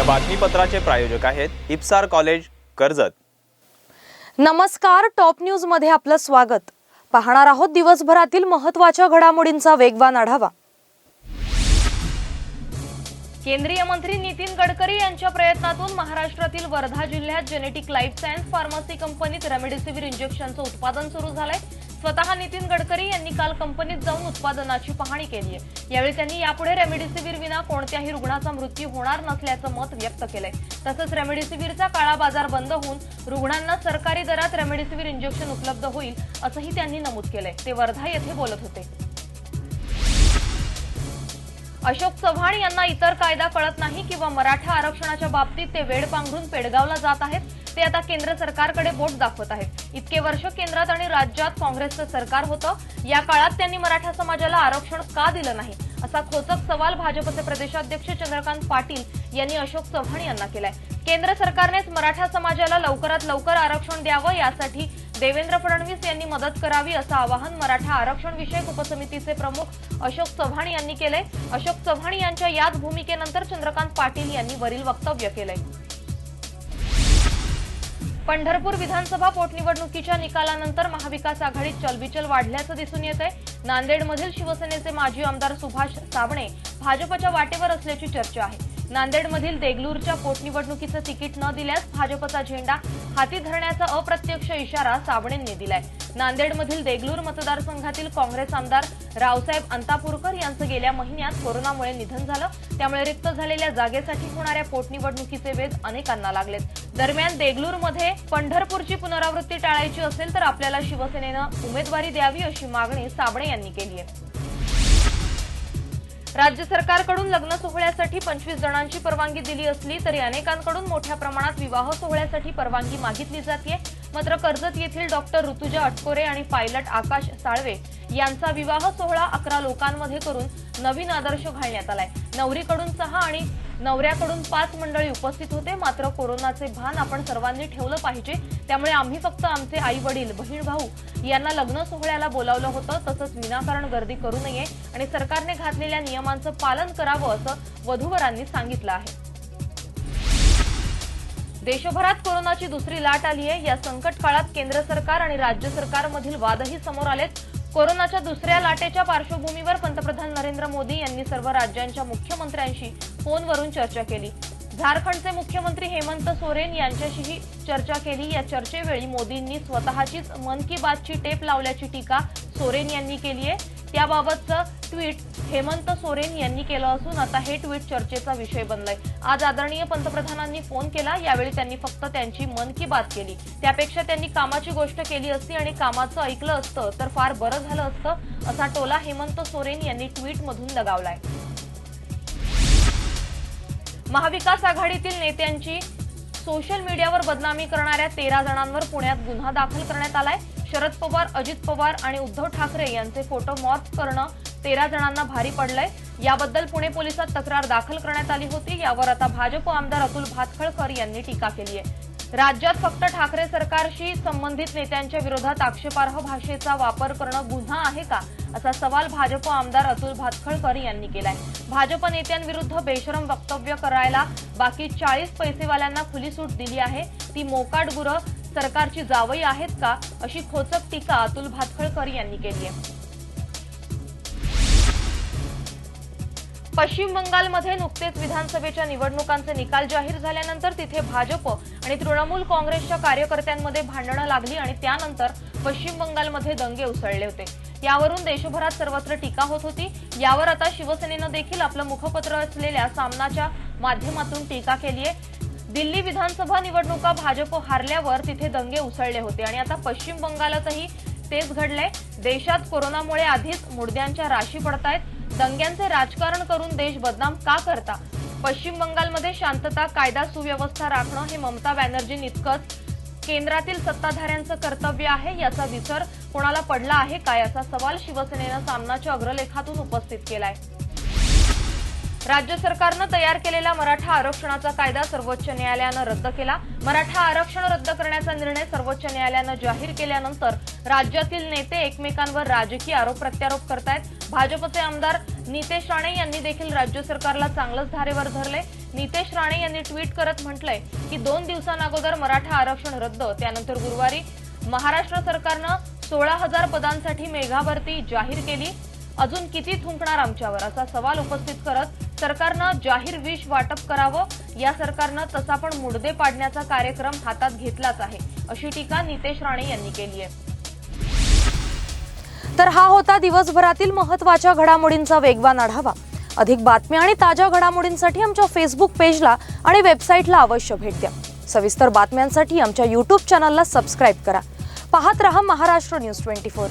या बातमीपत्राचे प्रायोजक आहेत इप्सार कॉलेज कर्जत। नमस्कार, टॉप न्यूज मध्ये आपलं स्वागत। पाहणार आहोत दिवसभरातील महत्त्वाच्या घडामोडींचा वेगवान आढावा। केंद्रीय मंत्री नितीन गडकरी यांच्या प्रयत्नातून महाराष्ट्रातील वर्धा जिल्ह्यात जेनेटिक लाईफ सायन्स फार्मसी कंपनीत रेमडेसिवीर इंजेक्शनचं उत्पादन सुरू झालंय। स्वतः नितीन गडकरी यांनी काल कंपनीत जाऊन उत्पादनाची पाहणी केली आहे। यावेळी त्यांनी यापुढे रेमडेसिवीर विना कोणत्याही रुग्णाचा मृत्यू होणार नसल्याचं मत व्यक्त केलंय। तसंच रेमडेसिवीरचा काळा बाजार बंद होऊन रुग्णांना सरकारी दरात रेमडेसिवीर इंजेक्शन उपलब्ध होईल असंही त्यांनी नमूद केलंय। ते वर्धा येथे बोलत होते। अशोक चव्हाण यांना इतर कायदा कळत नाही किंवा मराठा आरक्षणाच्या बाबतीत ते वेळ पांघरून पेडगावला जात आहेत। ते आता केंद्र सरकारकडे बोट दाखवत आहेत। इतके वर्ष केंद्रात आणि राज्यात काँग्रेसचं सरकार होतं। या काळात त्यांनी मराठा समाजाला आरक्षण का दिलं नाही असा खोचक सवाल भाजपचे प्रदेशाध्यक्ष चंद्रकांत पाटील यांनी अशोक चव्हाण यांना केलाय। केंद्र सरकारनेच मराठा समाजाला लवकरात लवकर आरक्षण द्यावं यासाठी देवेंद्र फडणवीस यांनी मदत करावी असं आवाहन मराठा आरक्षण विषयक उपसमितीचे प्रमुख अशोक चव्हाण यांनी केलंय। अशोक चव्हाण यांच्या याच भूमिकेनंतर चंद्रकांत पाटील यांनी वरील वक्तव्य केलंय। पंढरपूर विधानसभा पोटनिवडणुकीच्या निकालानंतर महाविकास आघाडीत चलबिचल वाढल्याचं दिसून येतंय। नांदेडमधील शिवसेनेचे माजी आमदार सुभाष साबणे भाजपच्या वाटेवर असल्याची चर्चा आहे। नांदेडमधील देगलूरच्या पोटनिवडणुकीचं तिकीट न दिल्यास भाजपचा झेंडा हाती धरण्याचा अप्रत्यक्ष इशारा साबणेंनी दिलाय। नांदेडमधील देगलूर मतदारसंघातील काँग्रेस आमदार रावसाहेब अंतापूरकर यांचं गेल्या महिन्यात कोरोनामुळे निधन झालं। त्यामुळे रिक्त झालेल्या जागेसाठी होणाऱ्या पोटनिवडणुकीचे वेध अनेकांना लागलेत। दरम्यान देगलूरमध्ये पंढरपूरची पुनरावृत्ती टाळायची असेल तर आपल्याला शिवसेनेनं उमेदवारी द्यावी अशी मागणी साबणे यांनी केली आहे। राज्य सरकारकडून लग्न सोहळ्यासाठी 25 जणांची परवानगी दिली असली तरी अनेकांकडून मोठ्या प्रमाणात विवाह सोहळ्यासाठी परवानगी मागितली जाते। मात्र कर्जत येथील डॉक्टर ऋतुजा अटकोरे आणि पायलट आकाश साळवे यांचा विवाह सोहळा 11 लोकांमध्ये करून नवीन आदर्श घालण्यात आलाय। नवरीकडून 6 आणि नवऱ्याकडून 5 मंडळी उपस्थित होते। मात्र कोरोनाचे भान आपण सर्वांनी ठेवलं पाहिजे, त्यामुळे आम्ही फक्त आमचे आई वडील, बहीण भाऊ यांना लग्न सोहळ्याला बोलावलं होतं। तसंच विनाकारण गर्दी करू नये आणि सरकारने घातलेल्या नियमांचं पालन करावं असं वधूवरांनी सांगितलं आहे। देशभरात कोरोनाची दुसरी लाट आली आहे। या संकट काळात केंद्र सरकार आणि राज्य सरकारमधील वादही समोर आलेत। कोरोनाच्या दुसऱ्या लाटेच्या पार्श्वभूमीवर पंतप्रधान नरेंद्र मोदी यांनी सर्व राज्यांच्या मुख्यमंत्र्यांशी फोनवरून चर्चा केली। झारखंडचे मुख्यमंत्री हेमंत सोरेन यांच्याशीही चर्चा केली। या चर्चेवेळी मोदींनी स्वतःचीच मन की बातची टेप लावल्याची टीका सोरेन यांनी केली आहे। त्याबाबतचं ट्विट हेमंत सोरेन यांनी केलं असून आता हे ट्विट चर्चेचा विषय बनलंय। आज आदरणीय पंतप्रधानांनी फोन केला, यावेळी त्यांनी फक्त त्यांची मन की बात केली। त्यापेक्षा त्यांनी कामाची गोष्ट केली असती आणि कामाचं ऐकलं असतं तर फार बरं झालं असतं असा टोला हेमंत सोरेन यांनी ट्विटमधून लगावलाय। महाविकास आघाडीतील नेत्यांची सोशल मीडियावर बदनामी करणाऱ्या 13 जणांवर पुण्यात गुन्हा दाखल करण्यात आलाय। शरद पवार, अजित पवार आणि उद्धव ठाकरे यांचे फोटो मॉर्फ करणं 13 जणांना भारी पडलंय। याबद्दल पुणे पोलिसात तक्रार दाखल करण्यात आली होती। यावर आता भाजप आमदार अतुल भातखळकर यांनी टीका केली आहे। राज्यात फक्त ठाकरे सरकारशी संबंधित नेत्यांच्या विरोधात आक्षेपार्ह भाषेचा वापर करणं गुन्हा आहे का असा सवाल भाजप आमदार अतुल भातखळकर यांनी केलाय। भाजप नेत्यांविरुद्ध बेशरम वक्तव्य करायला बाकी 40 पैसेवाल्यांना खुली सूट दिली आहे। ती मोकाट गुरं सरकारची जावई आहेत का अशी खोचक टीका अतुल भातखळकर यांनी केली आहे। पश्चिम बंगालमध्ये नुकतेच विधानसभेच्या निवडणुकांचे निकाल जाहीर झाल्यानंतर तिथे भाजप आणि तृणमूल काँग्रेसच्या कार्यकर्त्यांमध्ये भांडणं लागली आणि त्यानंतर पश्चिम बंगालमध्ये दंगे उसळले होते। यावरून देशभरात सर्वत्र टीका होत होती। यावर आता शिवसेनेनं देखील आपलं मुखपत्र असलेल्या सामनाच्या माध्यमातून टीका केली आहे। दिल्ली विधानसभा निवडणुका भाजप हारल्यावर तिथे दंगे उसळले होते आणि आता पश्चिम बंगालातही तेच घडलंय। देशात कोरोनामुळे आधीच मुडद्यांच्या राशी पडतायत। दंग्यांचे राजकारण करून देश बदनाम का करता? पश्चिम बंगालमध्ये शांतता, कायदा सुव्यवस्था राखणं हे ममता बॅनर्जींइतकंच केंद्रातील सत्ताधाऱ्यांचं कर्तव्य आहे। याचा विसर कोणाला पडला आहे का याचा सवाल शिवसेनेनं सामनाच्या अग्रलेखातून उपस्थित केलाय। राज्य सरकारनं तयार केलेला मराठा आरक्षणाचा कायदा सर्वोच्च न्यायालयानं रद्द केला। मराठा आरक्षण रद्द करण्याचा निर्णय सर्वोच्च न्यायालयानं जाहीर केल्यानंतर राज्यातील नेते एकमेकांवर राजकीय आरोप प्रत्यारोप करतायत। भाजपचे आमदार नितेश राणे यांनी देखील राज्य सरकारला चांगलंच धारेवर धरले. नितेश राणे यांनी ट्विट करत म्हटलंय की 2 दिवसांअगोदर मराठा आरक्षण रद्द, त्यानंतर गुरुवारी महाराष्ट्र सरकारनं 16,000 पदांसाठी मेगा भरती जाहीर केली. अजून किती थुंकणार आमच्यावर असा सवाल उपस्थित करत सरकारनं जाहीर विष वाटप करावं. या सरकारनं तसा पण मुडदे पाडण्याचा कार्यक्रम हातात घेतलाच आहे, अशी टीका नितेश राणे यांनी केली आहे. तर हा होता दिवसभरातील महत्त्वाच्या घडामोडींचा वेगवान आढावा. अधिक बातम्या आणि ताज्या घडामोडींसाठी आमच्या फेसबुक पेजला आणि वेबसाईटला अवश्य भेट द्या. सविस्तर बातम्यांसाठी आमच्या YouTube चॅनलला सबस्क्राईब करा. पाहत रहा महाराष्ट्र न्यूज 24.